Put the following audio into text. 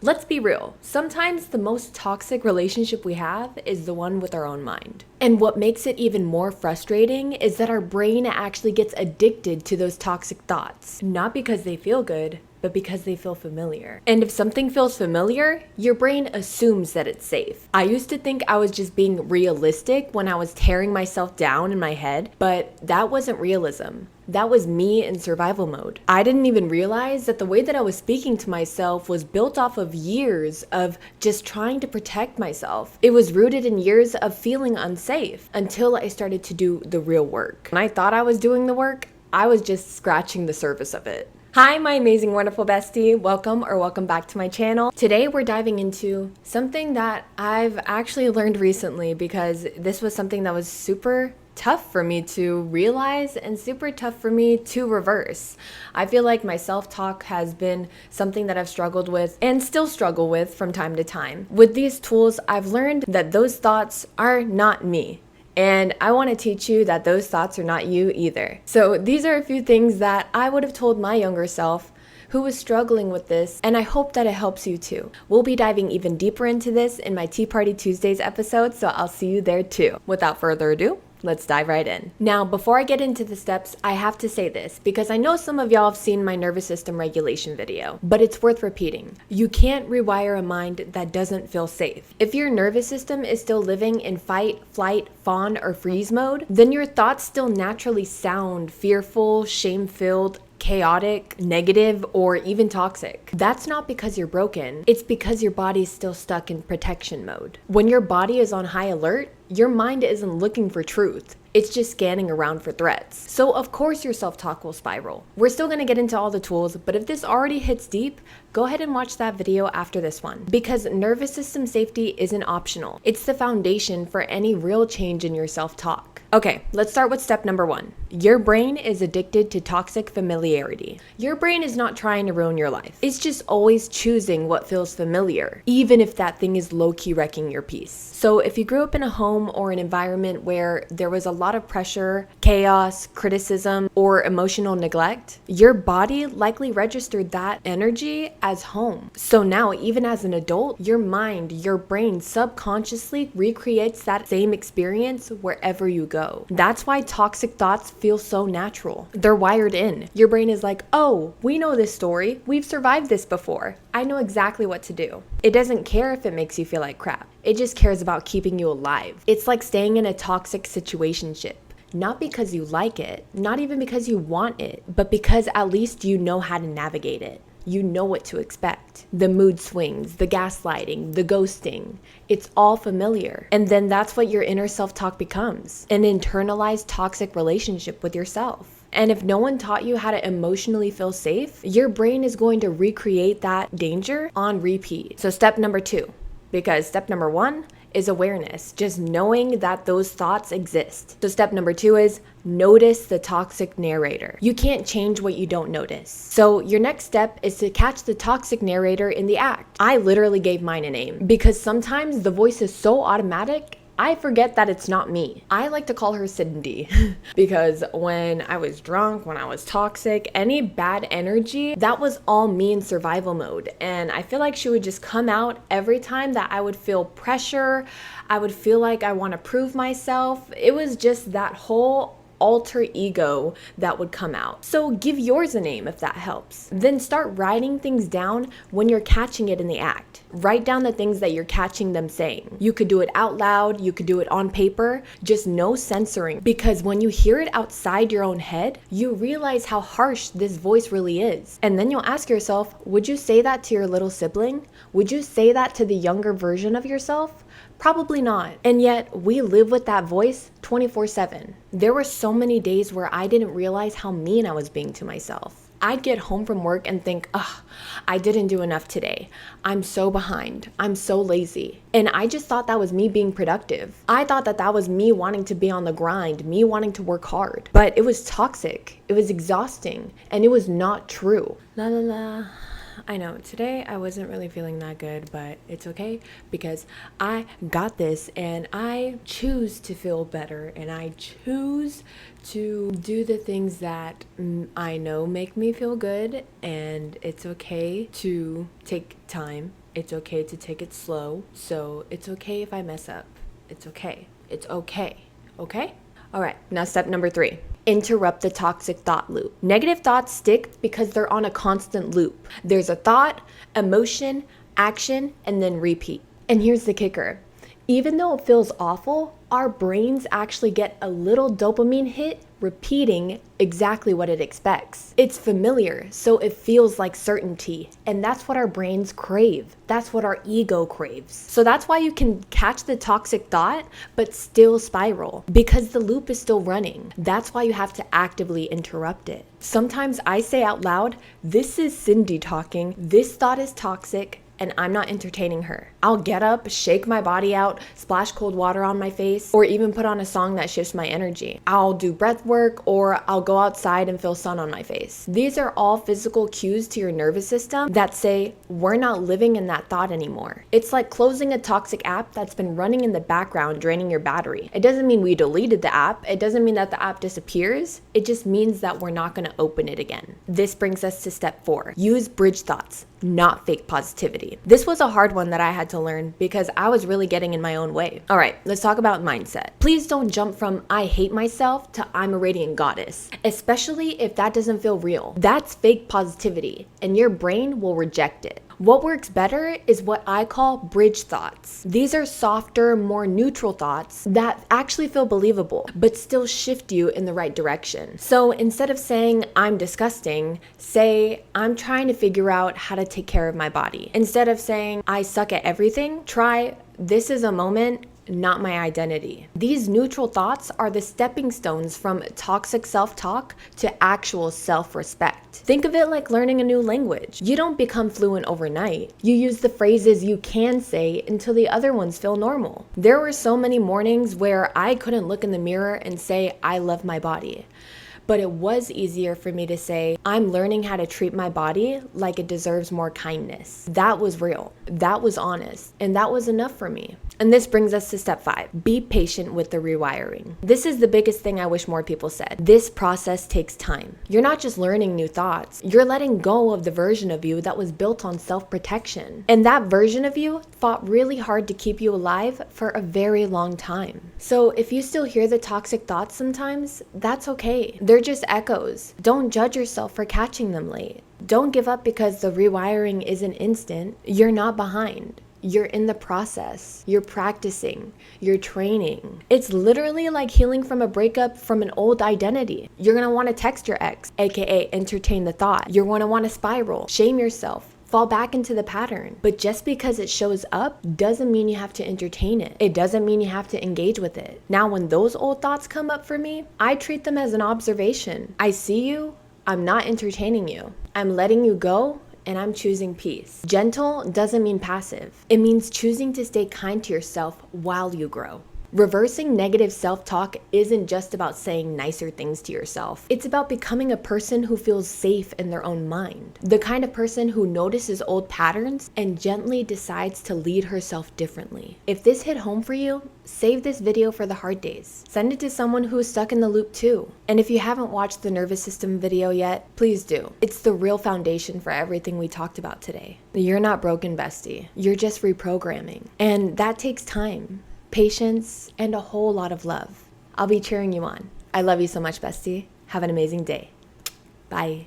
Let's be real. Sometimes the most toxic relationship we have is the one with our own mind. And what makes it even more frustrating is that our brain actually gets addicted to those toxic thoughts. Not because they feel good, but because they feel familiar. And if something feels familiar, your brain assumes that it's safe. I used to think I was just being realistic when I was tearing myself down in my head, but that wasn't realism. That was me in survival mode. I didn't even realize that the way that I was speaking to myself was built off of years of just trying to protect myself. It was rooted in years of feeling unsafe until I started to do the real work. When I thought I was doing the work, I was just scratching the surface of it. Hi, my amazing, wonderful bestie. Welcome back to my channel. Today we're diving into something that I've actually learned recently because this was something that was super tough for me to realize and super tough for me to reverse. I feel like my self-talk has been something that I've struggled with and still struggle with from time to time. With these tools, I've learned that those thoughts are not me. And I want to teach you that those thoughts are not you either. So these are a few things that I would have told my younger self who was struggling with this, and I hope that it helps you too. We'll be diving even deeper into this in my Tea Party Tuesdays episode, so I'll see you there too. Without further ado, let's dive right in. Now, before I get into the steps, I have to say this because I know some of y'all have seen my nervous system regulation video, but it's worth repeating. You can't rewire a mind that doesn't feel safe. If your nervous system is still living in fight, flight, fawn, or freeze mode, then your thoughts still naturally sound fearful, shame-filled, chaotic, negative, or even toxic. That's not because you're broken. It's because your body's still stuck in protection mode. When your body is on high alert, your mind isn't looking for truth. It's just scanning around for threats. So of course your self-talk will spiral. We're still gonna get into all the tools, but if this already hits deep, go ahead and watch that video after this one. Because nervous system safety isn't optional. It's the foundation for any real change in your self-talk. Okay, let's start with step number 1. Your brain is addicted to toxic familiarity. Your brain is not trying to ruin your life. It's just always choosing what feels familiar, even if that thing is low-key wrecking your peace. So if you grew up in a home or an environment where there was a lot of pressure, chaos, criticism, or emotional neglect, your body likely registered that energy as home. So now, even as an adult, your mind, your brain subconsciously recreates that same experience wherever you go. That's why toxic thoughts feel so natural. They're wired in. Your brain is like, oh, we know this story. We've survived this before. I know exactly what to do. It doesn't care if it makes you feel like crap. It just cares about keeping you alive. It's like staying in a toxic situationship. Not because you like it, not even because you want it, but because at least you know how to navigate it. You know what to expect. The mood swings, the gaslighting, the ghosting. It's all familiar. And then that's what your inner self-talk becomes. An internalized toxic relationship with yourself. And if no one taught you how to emotionally feel safe, your brain is going to recreate that danger on repeat. So step number 2, because step number 1 is awareness, just knowing that those thoughts exist. So step number 2 is notice the toxic narrator. You can't change what you don't notice. So your next step is to catch the toxic narrator in the act. I literally gave mine a name because sometimes the voice is so automatic I forget that it's not me. I like to call her Cindy because when I was drunk, when I was toxic, any bad energy, that was all me in survival mode. And I feel like she would just come out every time that I would feel pressure. I would feel like I want to prove myself. It was just that whole alter ego that would come out. So give yours a name if that helps. Then start writing things down when you're catching it in the act. Write down the things that you're catching them saying. You could do it out loud, you could do it on paper, just no censoring. Because when you hear it outside your own head, you realize how harsh this voice really is. And then you'll ask yourself, would you say that to your little sibling? Would you say that to the younger version of yourself? Probably not. And yet we live with that voice 24/7. There were so many days where I didn't realize how mean I was being to myself. I'd get home from work and think, ugh, I didn't do enough today. I'm so behind. I'm so lazy. And I just thought that was me being productive. I thought that that was me wanting to be on the grind, me wanting to work hard. But it was toxic. It was exhausting. And it was not true. La la la. I know today I wasn't really feeling that good, but it's okay because I got this and I choose to feel better and I choose to do the things that I know make me feel good, and it's okay to take time It's okay to take it slow. So it's okay if I mess up. It's okay. It's okay. Okay? All right, now step number 3. Interrupt the toxic thought loop. Negative thoughts stick because they're on a constant loop. There's a thought, emotion, action, and then repeat. And here's the kicker. Even though it feels awful, our brains actually get a little dopamine hit repeating exactly what it expects. It's familiar, so it feels like certainty, and that's what our brains crave. That's what our ego craves. So that's why you can catch the toxic thought, but still spiral, because the loop is still running. That's why you have to actively interrupt it. Sometimes I say out loud, "This is Cindy talking. This thought is toxic, and I'm not entertaining her." I'll get up, shake my body out, splash cold water on my face, or even put on a song that shifts my energy. I'll do breath work, or I'll go outside and feel sun on my face. These are all physical cues to your nervous system that say, we're not living in that thought anymore. It's like closing a toxic app that's been running in the background, draining your battery. It doesn't mean we deleted the app. It doesn't mean that the app disappears. It just means that we're not going to open it again. This brings us to step 4. Use bridge thoughts, not fake positivity. This was a hard one that I had to learn because I was really getting in my own way. All right, let's talk about mindset. Please don't jump from "I hate myself" to "I'm a radiant goddess," especially if that doesn't feel real. That's fake positivity, and your brain will reject it. What works better is what I call bridge thoughts. These are softer, more neutral thoughts that actually feel believable, but still shift you in the right direction. So instead of saying "I'm disgusting," say "I'm trying to figure out how to take care of my body." Instead of saying "I suck at everything," try "This is a moment, not my identity." These neutral thoughts are the stepping stones from toxic self-talk to actual self-respect. Think of it like learning a new language. You don't become fluent overnight. You use the phrases you can say until the other ones feel normal. There were so many mornings where I couldn't look in the mirror and say, "I love my body." But it was easier for me to say, "I'm learning how to treat my body like it deserves more kindness." That was real. That was honest. And that was enough for me. And this brings us to step 5. Be patient with the rewiring. This is the biggest thing I wish more people said. This process takes time. You're not just learning new thoughts. You're letting go of the version of you that was built on self-protection. And that version of you fought really hard to keep you alive for a very long time. So if you still hear the toxic thoughts sometimes, that's okay. They're just echoes. Don't judge yourself for catching them late. Don't give up because the rewiring isn't instant. You're not behind. You're in the process. You're practicing. You're training. It's literally like healing from a breakup from an old identity. You're going to want to text your ex, aka entertain the thought. You're going to want to spiral, shame yourself, fall back into the pattern. But just because it shows up doesn't mean you have to entertain it. It doesn't mean you have to engage with it. Now, when those old thoughts come up for me, I treat them as an observation. I see you. I'm not entertaining you. I'm letting you go, and I'm choosing peace. Gentle doesn't mean passive. It means choosing to stay kind to yourself while you grow. Reversing negative self-talk isn't just about saying nicer things to yourself. It's about becoming a person who feels safe in their own mind. The kind of person who notices old patterns and gently decides to lead herself differently. If this hit home for you, save this video for the hard days. Send it to someone who is stuck in the loop too. And if you haven't watched the nervous system video yet, please do. It's the real foundation for everything we talked about today. You're not broken, bestie. You're just reprogramming. And that takes time, patience, and a whole lot of love. I'll be cheering you on. I love you so much, bestie. Have an amazing day. Bye.